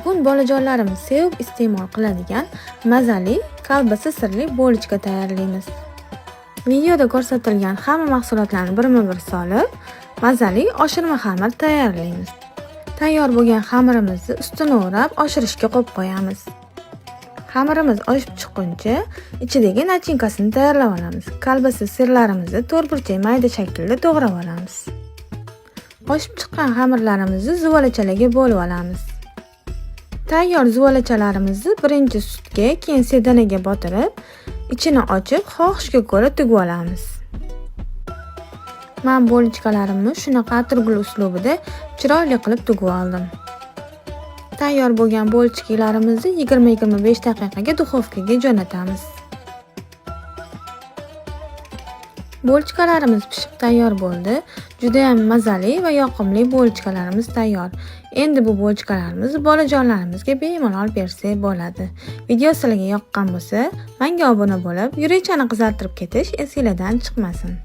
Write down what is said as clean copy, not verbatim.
Bugun bolajonlarimiz sevib iste'mol qiladigan mazali kolbasa sirli bo'lichka tayyorlaymiz. Videoda ko'rsatilgan hamma mahsulotlarni birma-bir solib, mazali oshirma xamir tayyorlaymiz. Tayyor bo'lgan xamirimizni ustini o'rab oshirishga qo'yib qo'yamiz. Xamirimiz oshib chiqquncha ichidagi nachinkasini tayyorlab olamiz. Kolbasa sirlarimizni to'rtburchak mayda shaklda to'g'rab olamiz. Oshib chiqqan xamirlarimizni zuvolachalarga bo'lib olamiz. Tayyor zuvolachalarimizni birinchi sutga, keyin sedanaga botirib, ichini ochib, xohishga ko'ra tugib olamiz. Men bo'lichkalarimni shunaqa atirgul uslubida chiroyli qilib tugib oldim. Tayyor bo'lgan bo'lichkalarimizni 20-25 daqiqaga duxovkaga jo'natamiz. Bo'lichkalarimiz pishib tayyor bo'ldi. Juda ham mazali va yoqimli bo'lichkalarimiz tayyor. Endi bu bo'lichkalarimizni bolajonlarimizga bemalol bersak bo'ladi. Video sizlarga yoqqan bo'lsa, menga obuna bo'lib, yuringchani qizartirib ketish esingizdan chiqmasin.